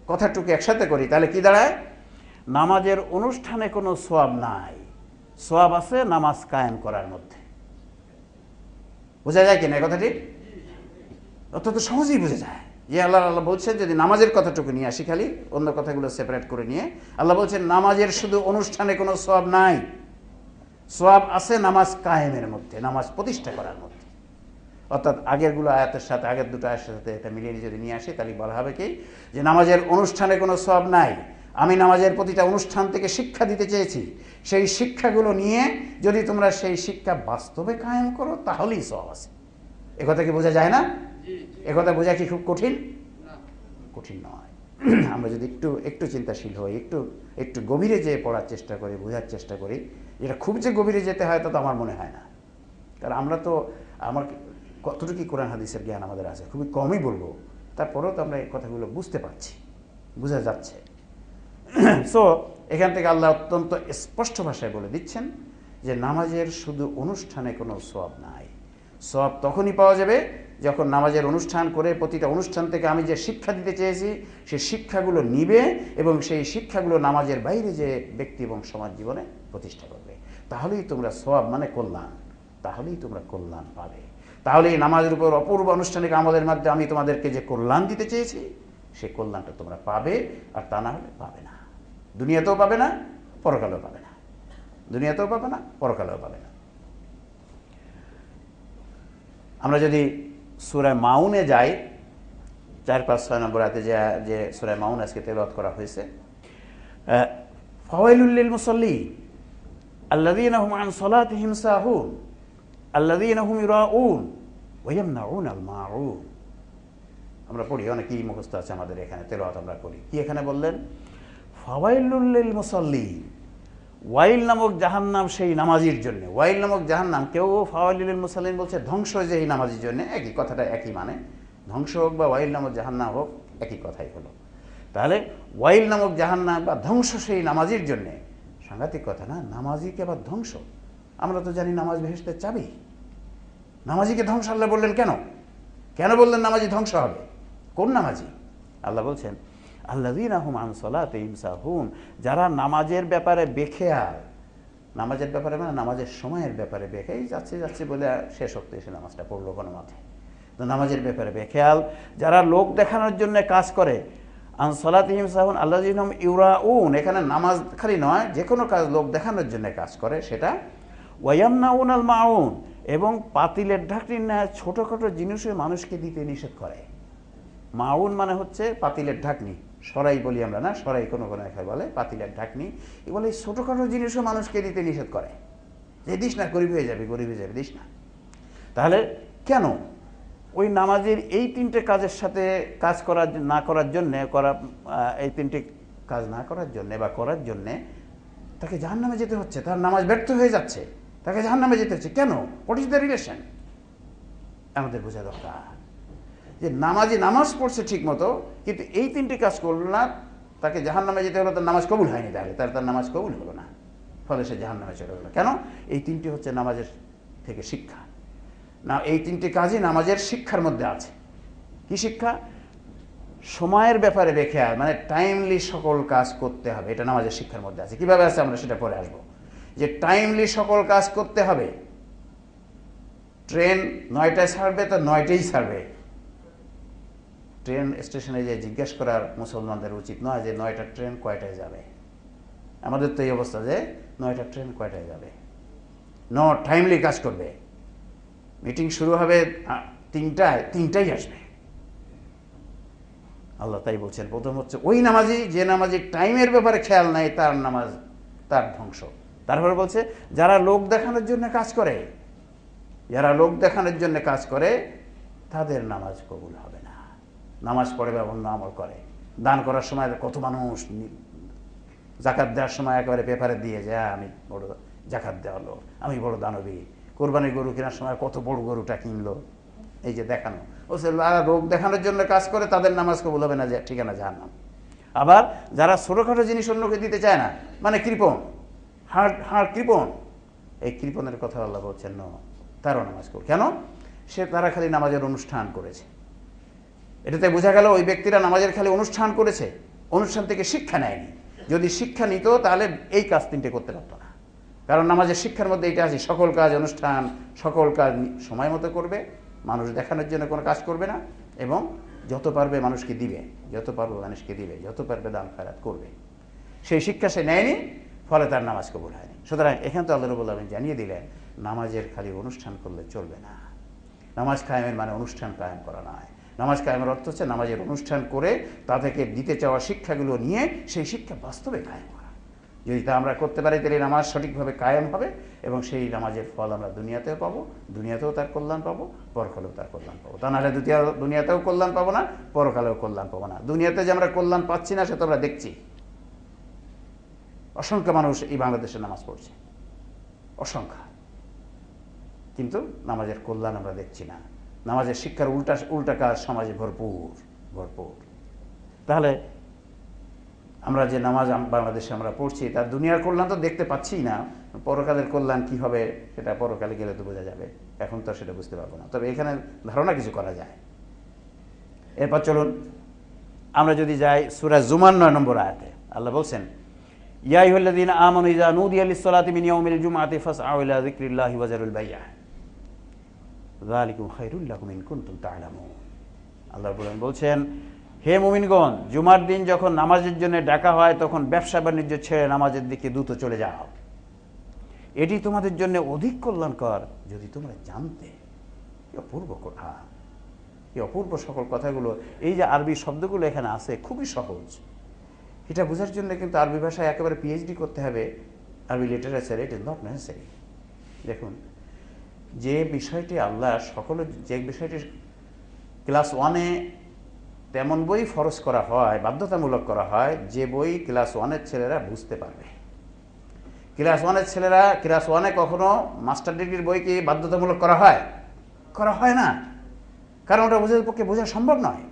কথাটুকু একসাথে করি তাহলে কি দাঁড়ায়? নামাজের অনুষ্ঠানে কোনো সওয়াব নাই, সওয়াব আছে নামাজ কায়েম করার মধ্যে। বোঝা যায় কিনা কথাটি? অত্যন্ত সহজেই বোঝা যায় যে আল্লাহ বলছেন যদি নামাজের কথাটুকু নিয়ে আসি, খালি অন্য কথাগুলো সেপারেট করে নিয়ে আল্লাহ বলছেন নামাজের শুধু অনুষ্ঠানে কোনো সওয়াব নাই, সওয়াব আছে নামাজ কায়েমের মধ্যে, নামাজ প্রতিষ্ঠা করার মধ্যে। অর্থাৎ আগেরগুলো আয়াতের সাথে, আগের দুটো আয়াতের সাথে এটা মিলিয়ে যদি নিয়ে আসি তাহলে বলা হবে কি যে নামাজের অনুষ্ঠানে কোনো সওয়াব নাই, আমি নামাজের প্রতিটা অনুষ্ঠান থেকে শিক্ষা দিতে চেয়েছি, সেই শিক্ষাগুলো নিয়ে যদি তোমরা সেই শিক্ষা বাস্তবে কায়েম করো তাহলেই সওয়াব আছে। একথা কি বোঝা যায় না? একথা বোঝা কি খুব কঠিন? কঠিন নয়। আমরা যদি একটু একটু চিন্তাশীল হই, একটু গভীরে যেয়ে পড়ার চেষ্টা করি, বোঝার চেষ্টা করি, এটা খুব যে গভীরে যেতে হয় তা তো আমার মনে হয় না। কারণ আমরা তো, আমার কতটুকু কোরআন হাদিসের জ্ঞান আমাদের আছে খুবই কমই বলবো, তারপরেও তো আমরা এই কথাগুলো বুঝতে পারছি, বোঝা যাচ্ছে। সো এখান থেকে আল্লাহ অত্যন্ত স্পষ্ট ভাষায় বলে দিচ্ছেন যে নামাজের শুধু অনুষ্ঠানে কোনো সওয়াব নাই। সওয়াব তখনই পাওয়া যাবে যখন নামাজের অনুষ্ঠান করে প্রতিটা অনুষ্ঠান থেকে আমি যে শিক্ষা দিতে চেয়েছি সেই শিক্ষাগুলো নিবে এবং সেই শিক্ষাগুলো নামাজের বাইরে যে ব্যক্তি এবং সমাজ জীবনে প্রতিষ্ঠা করবে। তাহলেই তোমরা সওয়াব মানে কল্যাণ, তাহলেই তোমরা কল্যাণ পাবে। তাহলে এই নামাজের উপর অপূর্ব আনুষ্ঠানিক আমলের মাধ্যমে আমি তোমাদেরকে যে কল্যাণ দিতে চেয়েছি সেই কল্যাণটা তোমরা পাবে, আর তা না হলে পাবে না। দুনিয়াতেও পাবে না, পরকালেও পাবে না। দুনিয়াতেও পাবে না, পরকালেও পাবে না। আমরা যদি সূরা মাউনে যাই, 4, 5, 6 নম্বর আয়াতে যে সূরা মাউন আজকে তেলাওয়াত করা হয়েছে, ফাওয়াইলুল লিল মুসাল্লিন আল্লাযীনা হুম আন সালাতিহিম সাহুন আল্লাযীনা হুম ইউরাউন ওয়া ইয়ামনাউনাল মাউন। আমরা পড়ি, অনেকেই মুখস্থ আছে আমাদের, এখানে তেলাওয়াত আমরা করি। কি এখানে বললেন? ফাওয়াইলুল লিল মুসাল্লিন, ওয়াইল নামক জাহান্নাম সেই নামাজির জন্য। ওয়াইল নামক জাহান্নাম, কেউ ফাওয়াইলুল লিল মুসাল্লিন বলছে ধ্বংস যে এই নামাজির জন্য, একই কথাটা, একই মানে, ধ্বংস হোক বা ওয়াইল নামক জাহান্নাম হোক একই কথাই হলো। তাহলে ওয়াইল নামক জাহান্নাম বা ধ্বংস সেই নামাজির জন্যে, সাংঘাতিক কথা না? নামাজিকে আবার ধ্বংস। আমরা তো জানি নামাজ বেহেশতের চাবি, নামাজিকে ধ্বংস আল্লাহ বললেন কেন? কেন বললেন নামাজি ধ্বংস হবে? কোন নামাজি? আল্লাহ বলছেন আল্লাযীনা হুম আন সালাতিহিম সাহুন, যারা নামাজের ব্যাপারে বেখেয়াল। নামাজের ব্যাপারে মানে নামাজের সময়ের ব্যাপারে বেখেয়াল, যাচ্ছে বলে শেষ হতে এসে নামাজটা পড়লো কোনো মাঠে, তো নামাজের ব্যাপারে বেখেয়াল, যারা লোক দেখানোর জন্য কাজ করে। আন সালাতিহিম সাহুন আল্লাযীনা হুম ইউরাউন, এখানে নামাজ খালি নয়, যে কোনো কাজ লোক দেখানোর জন্য কাজ করে সেটা। ওয়া ইয়ামনাউনাল মাউন, এবং পাতিলের ঢাকনির ন্যায় ছোটোখাটো জিনিসও মানুষকে দিতে নিষেধ করে। মাউন মানে হচ্ছে পাতিলের ঢাকনি, সরাই বলি আমরা না, সরাই কোনো এখানে বলে পাতিলের ঢাকনি। এগুলো এই ছোটোখাটো জিনিসও মানুষকে দিতে নিষেধ করে, যে দিস না, গরিব হয়ে যাবে, দিস না। তাহলে কেন? ওই নামাজের এই 3টে কাজের সাথে কাজ না করার জন্যে, এই 3টে কাজ না করার জন্যে বা করার জন্যে তাকে জাহান্নামে যেতে হচ্ছে, তার নামাজ ব্যর্থ হয়ে যাচ্ছে, তাকে জাহান্নামে যেতে হচ্ছে। কেন? What is the relation? আমাদের বোঝা দরকার যে নামাজ পড়ছে ঠিক মতো, কিন্তু এই 3টে কাজ করলো না, তাকে জাহান্নামে যেতে হলো, তার নামাজ কবুল হয়নি। তার নামাজ কবুল হলো না, ফলে সে জাহান্নামে চলে গেল। কেন? এই 3টে হচ্ছে নামাজের থেকে শিক্ষা। না, এই 3টে কাজই নামাজের শিক্ষার মধ্যে আছে। কি শিক্ষা? সময়ের ব্যাপারে বেখেয়াল, মানে টাইমলি সকল কাজ করতে হবে, এটা নামাজের শিক্ষার মধ্যে আছে। কিভাবে আছে আমরা সেটা পরে আসবো, যে টাইমলি সকল কাজ করতে হবে। ট্রেন 9টায় ছাড়বে তো 9টাই ছাড়বে। ট্রেন স্টেশনে যে জিজ্ঞেস করার মুসলমানদের উচিত নয় যে 9টার ট্রেন কয়টায় যাবে। আমাদের তো এই অবস্থা যে 9টার ট্রেন কয়টায় যাবে। টাইমলি কাজ করবে। মিটিং শুরু হবে 3টায় আসবে। আল্লাহ তাই বলছেন, প্রথম হচ্ছে ওই নামাজি, যে নামাজি টাইমের ব্যাপারে খেয়াল নাই, তার নামাজ তার ধ্বংস। তারপরে বলছে যারা লোক দেখানোর জন্য কাজ করে, তাদের নামাজ কবুল হবে না। নামাজ পড়ে বা অন্য আমল করে, দান করার সময় কত মানুষ, জাকাত দেওয়ার সময় একেবারে পেপারে দিয়ে যায় আমি বড় জাকাত দেওয়া লোক, আমি বড় দানবী। কোরবানির গরু কেনার সময় কত বড় গরুটা কিনলো, এই যে দেখানো। লোক দেখানোর জন্য কাজ করে, তাদের নামাজ কবুল হবে না, যে ঠিকানা জাহান্নাম। আবার যারা ছোটোখাটো জিনিস অন্যকে দিতে চায় না, মানে কৃপণ, হাড় কৃপণ, এই কৃপণের কথা আল্লাহ বলছেন তারও নামাজ কবুল। কেন? তারা খালি নামাজের অনুষ্ঠান করেছে। এটাতে বোঝা গেল ওই ব্যক্তিরা নামাজের খালি অনুষ্ঠান করেছে, অনুষ্ঠান থেকে শিক্ষা নেয়নি। যদি শিক্ষা নিত তাহলে এই কাজ তিনটে করতে পারত না। কারণ নামাজের শিক্ষার মধ্যে এটা আছে, সকল কাজ অনুষ্ঠান সকল কাজ সময় মতো করবে, মানুষ দেখানোর জন্য কোনো কাজ করবে না, এবং যত পারবে মানুষকে দিবে, যত পারবে মানুষকে দিবে, যত পারবে দান খয়রাত করবে। সেই শিক্ষা সে নেয়নি, ফলে তার নামাজ কবুল হয়নি। সুতরাং এখানে তো আল্লাহ রাব্বুল আলামিন জানিয়ে দিলেন নামাজের খালি অনুষ্ঠান করলে চলবে না। নামাজ কায়েমের মানে অনুষ্ঠান কায়েম করা নয়। নামাজ কায়েমের অর্থ হচ্ছে নামাজের অনুষ্ঠান করে তা থেকে দিতে চাওয়া শিক্ষাগুলো নিয়ে সেই শিক্ষা বাস্তবে কায়েম করা। যদি তা আমরা করতে পারি তাহলে নামাজ সঠিকভাবে কায়েম হবে, এবং সেই নামাজের ফল আমরা দুনিয়াতেও পাবো, দুনিয়াতেও তার কল্যাণ পাবো, পরকালেও তার কল্যাণ পাবো। তা নাহলে দুনিয়াতেও কল্যাণ পাবো না, পরকালেও কল্যাণ পাবো না। দুনিয়াতে যে আমরা কল্যাণ পাচ্ছি না সেটা আমরা দেখছি। অসংখ্য মানুষ এই বাংলাদেশে নামাজ পড়ছে, অসংখ্য, কিন্তু নামাজের কল্যাণ আমরা দেখছি না। নামাজের শিক্ষার উল্টা কাজ সমাজে ভরপুর। তাহলে আমরা যে নামাজ বাংলাদেশে আমরা পড়ছি তার দুনিয়ার কল্যাণ তো দেখতে পাচ্ছি না, পরকালের কল্যাণ কি হবে সেটা পরকালে গেলে তো বোঝা যাবে, এখন তো সেটা বুঝতে পারবো না। তবে এখানে ধারণা কিছু করা যায়। এরপর চলুন আমরা যদি যাই সূরা জুমার 9 নম্বর আয়াতে, আল্লাহ বলছেন ইয়া আইয়ুহাল্লাযীনা আমানু ইযা নুদিয়া লিস-সালাতি মিন ইয়াউমিল জুমআতি ফাসআউ ইলা যিকরিল্লাহি ওয়া যারুল বাই'a যালিকুম খায়রুল লাকুম ইন কুনতুম তা'লামুন। আল্লাহ বলছেন, হে মুমিনগণ, জুমার দিন যখন নামাজের জন্য ডাকা হয় তখন ব্যবসা বাণিজ্য ছেড়ে নামাজের দিকে দ্রুত চলে যাও, এটি তোমাদের জন্য অধিক কল্যাণকর যদি তোমরা জানতে। কি অপূর্ব কথা, কি অপূর্ব সকল কথাগুলো। এই যে আরবি শব্দগুলো এখানে আছে খুবই সহজ, এটা বোঝার জন্য কিন্তু আরবি ভাষায় একেবারে পিএইচডি করতে হবে, আরবি literature, it is not necessary. দেখুন, যে বিষয়টি আল্লাহ যে বিষয়টি ক্লাস 1-এ তেমন বই ফরজ করা হয়, বাধ্যতামূলক করা হয়, যে বই ক্লাস 1-এর ছেলেরা বুঝতে পারবে। ক্লাস 1-এর ছেলেরা ক্লাস 1-এ কখনো মাস্টার ডিগ্রির বই কি বাধ্যতামূলক করা হয় না, কারণ ওটা ওদের পক্ষে বোঝা সম্ভব নয়।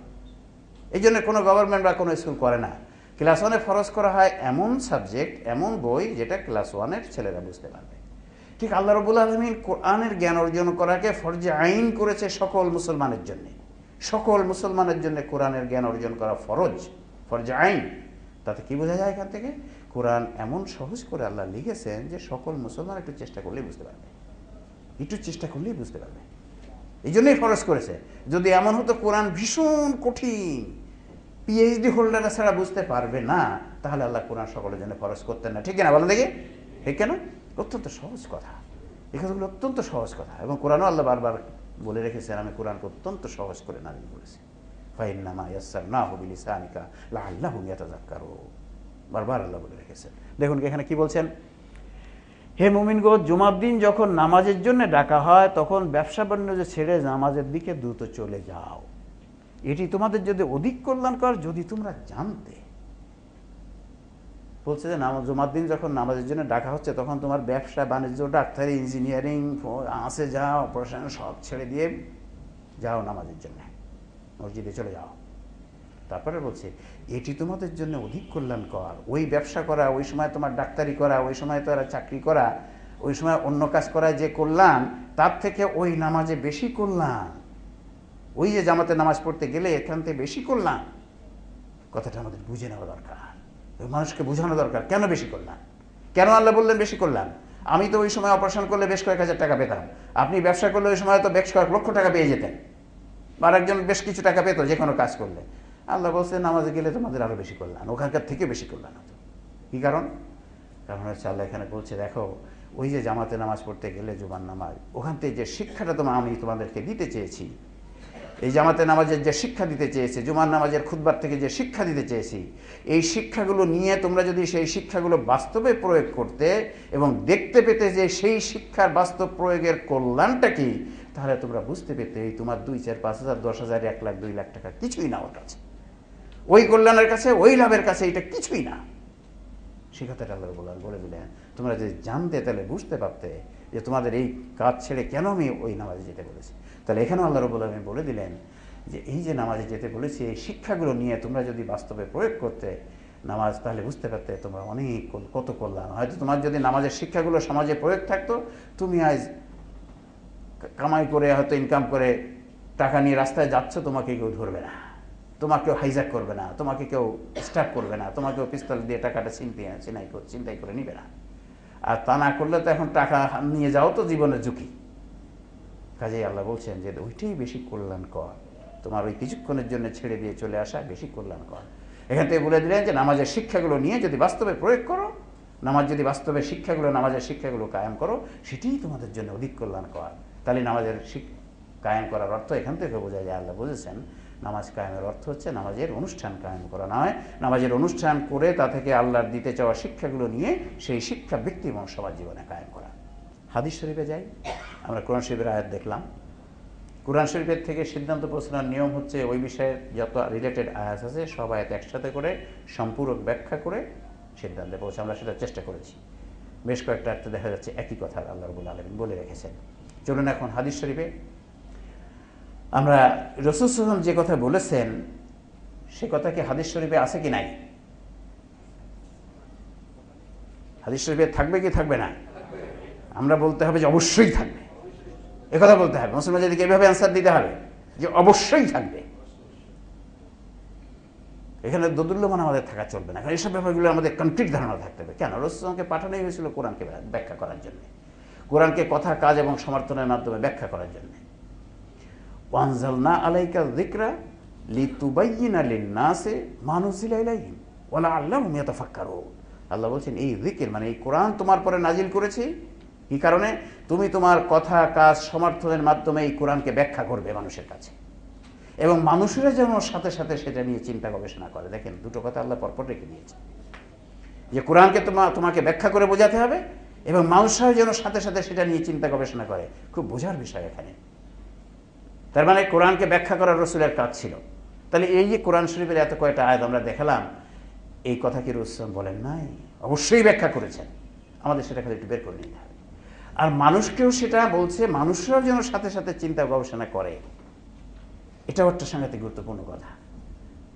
এই জন্য কোনো গভর্নমেন্ট বা কোনো স্কুল করে না। ক্লাস 1-এ ফরজ করা হয় এমন সাবজেক্ট, এমন বই যেটা ক্লাস 1-এর ছেলেরা বুঝতে পারবে। ঠিক আল্লাহ রাব্বুল আলামিন কোরআনের জ্ঞান অর্জন করাকে ফরজে আইন করেছে সকল মুসলমানের জন্য। সকল মুসলমানের জন্য কোরআনের জ্ঞান অর্জন করা ফরজে আইন। তাতে কি বোঝা যায় এখান থেকে? কোরআন এমন সহজ করে আল্লাহ লিখেছেন যে সকল মুসলমান একটু চেষ্টা করলেই বুঝতে পারবে, এই জন্যই ফরজ করেছে। যদি এমন হতো কোরআন ভীষণ কঠিন, পিএইচডি হোল্ডাররা ছাড়া বুঝতে পারবে না, তাহলে আল্লাহ কোরআন সকলের জন্য ফরজ করতেন না। ঠিক না বলেন দেখি? ঠিক কেন? অত্যন্ত সহজ কথা, এই কথাগুলো অত্যন্ত সহজ কথা, এবং কোরআনও আল্লাহ বারবার বলে রেখেছেন আমি কোরআনকে অত্যন্ত সহজ করে নাজিল করেছি। ফাইন্নামা ইয়াসসারনাহু বিলিসানিকা লাআল্লাহুম ইয়াতাযাক্কারুন, বারবার আল্লাহ বলে রেখেছেন। দেখুন এখানে কি বলছেন, হে মুমিনগণ, জুমার দিন যখন নামাজের জন্য ডাকা হয় তখন ব্যবসা বাণিজ্য ছেড়ে নামাজের দিকে দ্রুত চলে যাও, এটি তোমাদের যদি অধিক কল্যাণকর যদি তোমরা জানতে। বলছে যে জুমার দিন যখন নামাজের জন্য ডাকা হচ্ছে তখন তোমার ব্যবসা বাণিজ্য, ডাক্তারি, ইঞ্জিনিয়ারিং আছে যাও, পড়াশোনা সব ছেড়ে দিয়ে যাও নামাজের জন্য, মসজিদে চলে যাও। তারপরে বলছে এটি তোমাদের জন্য অধিক কল্যাণকর। ওই ব্যবসা করা, ওই সময় তোমার ডাক্তারি করা, ওই সময় তোমার চাকরি করা, ওই সময় অন্য কাজ করা যে কল্যাণ, তার থেকে ওই নামাজে বেশি কল্যাণ। ওই যে জামাতে নামাজ পড়তে গেলে এখান থেকে বেশি কল্যাণ, কথাটা আমাদের বুঝে নেওয়া দরকার, মানুষকে বোঝানো দরকার। কেন বেশি কল্যাণ? কেন আল্লাহ বললেন বেশি কল্যাণ? আমি তো ওই সময় অপারেশন করলে বেশ কয়েক হাজার টাকা পেতাম, আপনি ব্যবসা করলে ওই সময় তো বেশ কয়েক লক্ষ টাকা পেয়ে যেতেন, বা একজন বেশ কিছু টাকা পেত যে কোনো কাজ করলে। আল্লাহ বলছে নামাজে গেলে তোমাদের আরও বেশি কল্যাণ, ওখানকার থেকে বেশি কল্যাণ হতো। কী কারণ? কারণ হচ্ছে আল্লাহ এখানে বলছে দেখো, ওই যে জামাতে নামাজ পড়তে গেলে জুমার নামাজ, ওখান থেকে যে শিক্ষাটা আমি তোমাদেরকে দিতে চেয়েছি, এই জামাতে নামাজের যে শিক্ষা দিতে চেয়েছে, জুমার নামাজের খুতবার থেকে যে শিক্ষা দিতে চেয়েছি, এই শিক্ষাগুলো নিয়ে তোমরা যদি সেই শিক্ষাগুলো বাস্তবে প্রয়োগ করতে এবং দেখতে পেতে যে সেই শিক্ষার বাস্তব প্রয়োগের কল্যাণটা কি, তাহলে তোমরা বুঝতে পেতে এই তোমার 2, 4, 5 হাজার, 10 হাজার, 1 লাখ, 2 লাখ টাকা কিছুই না ওর কাছে, ওই কল্যাণের কাছে, ওই লাভের কাছে এটা কিছুই না। সে কথাটা আল্লাহ বলে দিলেন, তোমরা যদি জানতে তাহলে বুঝতে পারতে যে তোমাদের এই কাজ ছেড়ে কেন আমি ওই নামাজে যেতে বলেছি। তাহলে এখানেও আল্লাহ রাব্বুল আলামিন বলে দিলেন যে এই যে নামাজে যেতে বলেছি, এই শিক্ষাগুলো নিয়ে তোমরা যদি বাস্তবে প্রয়োগ করতে নামাজ, তাহলে বুঝতে পারতে তোমরা অনেক কত কল্যাণ। হয়তো তোমার যদি নামাজের শিক্ষাগুলো সমাজে প্রয়োগ থাকতো, তুমি আজ কামাই করে হয়তো ইনকাম করে টাকা নিয়ে রাস্তায় যাচ্ছ, তোমাকে কেউ ধরবে না, তোমাকেও হাইজ্যাক করবে না, তোমাকে কেউ স্ট্যাপ করবে না, তোমাকেও পিস্তল দিয়ে টাকাটা ছিনতাই করে নিবে না। আর তা না করলে তো এখন টাকা নিয়ে যাও তো জীবনের ঝুঁকি। কাজেই আল্লাহ বলছেন যে ওইটাই বেশি কল্যাণকর, তোমার ওই কিছুক্ষণের জন্য ছেড়ে দিয়ে চলে আসা বেশি কল্যাণকর। এখান থেকে বলে দিলেন যে নামাজের শিক্ষাগুলো নিয়ে যদি বাস্তবে প্রয়োগ করো, যদি নামাজের শিক্ষাগুলো কায়েম করো, সেটাই তোমাদের জন্য অধিক কল্যাণকর। তাহলে নামাজের কায়েম করার অর্থ এখান থেকে বোঝা যায়, আল্লাহ বুঝেছেন নামাজ কায়েমের অর্থ হচ্ছে নামাজের অনুষ্ঠান কায়েম করা নয়, নামাজের অনুষ্ঠান করে তা থেকে আল্লাহর দিতে চাওয়া শিক্ষাগুলো নিয়ে সেই শিক্ষা ব্যক্তি এবং সমাজ জীবনে কায়েম করা। হাদিস শরীফে যাই, আমরা কোরআন শরীফের আয়াত দেখলাম। কোরআন শরীফের থেকে সিদ্ধান্ত পৌঁছানোর নিয়ম হচ্ছে ওই বিষয়ের যত রিলেটেড আয়াত আছে সব আয়াত একসাথে করে সম্পূরক ব্যাখ্যা করে সিদ্ধান্তে পৌঁছে। আমরা সেটা চেষ্টা করেছি। বেশ কয়েকটা আয়াতে দেখা যাচ্ছে একই কথা আল্লাহ রাব্বুল আলামিন বলে রেখেছেন। চলুন এখন হাদিস শরীফে আমরা রাসূল সাল্লাল্লাহু আলাইহি ওয়াসাল্লাম যে কথা বলেছেন সে কথা কি হাদিস শরীফে আছে কি নাই? হাদিস শরীফে থাকবে কি থাকবে না? আমরা বলতে হবে যে অবশ্যই থাকবে, একথা বলতে হবে। মুসলমানদেরকে এভাবে অ্যান্সার দিতে হবে যে অবশ্যই থাকবে। এখানে দোদুল্যমান আমাদের থাকা চলবে না, কারণ এইসব ব্যাপারগুলো আমাদের কমপ্লিট ধারণা থাকতে হবে। কেন? রাসূল সাল্লাল্লাহু আলাইহি ওয়াসাল্লামকে পাঠানোই হয়েছিল কোরআনকে ব্যাখ্যা করার জন্য, কোরআনকে কথা, কাজ এবং সমর্থনের মাধ্যমে ব্যাখ্যা করার জন্য। ওয়ানজালনা আলাইকা যিকরা লিতুবাইয়িনা লিন-নাসি মা নুজিলা ইলাইহিম ওয়া লাআল্লাহুম ইয়াতাফাক্কারুন। আল্লাহ বলছেন এই যিকির মানে এই কোরআন তোমার পরে নাজিল করেছি কি কারণে? তুমি তোমার কথা, কাজ, সমর্থনের মাধ্যমে এই কোরআনকে ব্যাখ্যা করবে মানুষের কাছে, এবং মানুষেরা যেন সাথে সাথে সেটা নিয়ে চিন্তা গবেষণা করে। দেখেন দুটো কথা আল্লাহ পরপর রেখে দিয়েছে, যে কোরআনকে তোমাকে ব্যাখ্যা করে বোঝাতে হবে এবং মানুষরা যেন সাথে সাথে সেটা নিয়ে চিন্তা গবেষণা করে। খুব বোঝার বিষয় এখানে। তার মানে কোরআনকে ব্যাখ্যা করার রাসূলের কাজ ছিল। তাহলে এই যে কোরআন শরীফের এত কয়টা আয়াত আমরা দেখালাম, এই কথা কি রাসূল বলেন নাই? অবশ্যই ব্যাখ্যা করেছেন। আমাদের সেটা খালি একটু বের করে নিতে হবে। আর মানুষকেও সেটা বলছে, মানুষরাও যেন সাথে সাথে চিন্তা গবেষণা করে। এটাও একটা সাংঘাতিক গুরুত্বপূর্ণ কথা।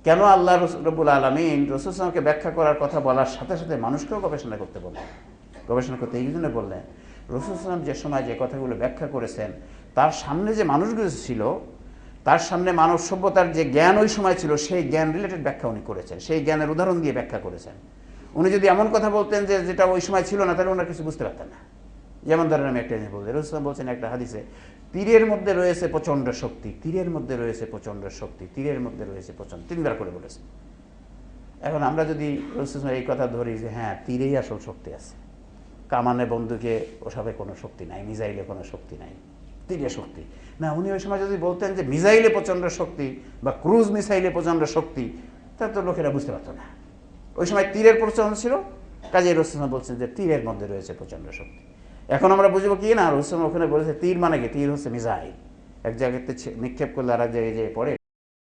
কেন আল্লাহ রাব্বুল আলামিন রাসূল সাল্লাল্লাহু আলাইহি ওয়াসাল্লামকে ব্যাখ্যা করার কথা বলার সাথে সাথে মানুষকেও গবেষণা করতে বললেন? গবেষণা করতে এই জন্য বললেন, রাসূল সাল্লাল্লাহু আলাইহি ওয়াসাল্লাম যে সময় যে কথাগুলো ব্যাখ্যা করেছেন, তার সামনে যে মানুষগুলো ছিল, তার সামনে মানব সভ্যতার যে জ্ঞান ওই সময় ছিল, সেই জ্ঞান রিলেটেড ব্যাখ্যা উনি করেছেন, সেই জ্ঞানের উদাহরণ দিয়ে ব্যাখ্যা করেছেন। উনি যদি এমন কথা বলতেন যে যেটা ওই সময় ছিল না, তাহলে ওনারা কিছু বুঝতে পারতেন না। যেমন ধরেন আমি একটা জিনিস বলছি, রাসূল বলছেন একটা হাদিসে, তীরের মধ্যে রয়েছে প্রচণ্ড শক্তি, তীরের মধ্যে রয়েছে প্রচণ্ড শক্তি, তীরের মধ্যে রয়েছে প্রচণ্ড, তিনবার করে বলেছে। এখন আমরা যদি রাসূল এই কথা ধরি যে হ্যাঁ তীরেই আসল শক্তি আছে, কামানে বন্দুকে ওসবে কোনো শক্তি নাই, মিসাইলে কোনো শক্তি নাই, তীরে শক্তি না। উনি ওই সময় যদি বলতেন যে মিসাইলে প্রচণ্ড শক্তি বা ক্রুজ মিসাইলে প্রচণ্ড শক্তি, তা তো লোকেরা বুঝতে পারতো না। ওই সময় তীরের প্রচলন ছিল, কাজে রাসূল বলছেন যে তীরের মধ্যে রয়েছে প্রচণ্ড শক্তি। এখন আমরা বুঝবো কি না, রাসূল ওখানে বলেছে তীর মানে কি? তীর হচ্ছে মিসাইল, এক জায়গাতে নিক্ষেপ করলে আর এক জায়গায় যেয়ে পড়ে,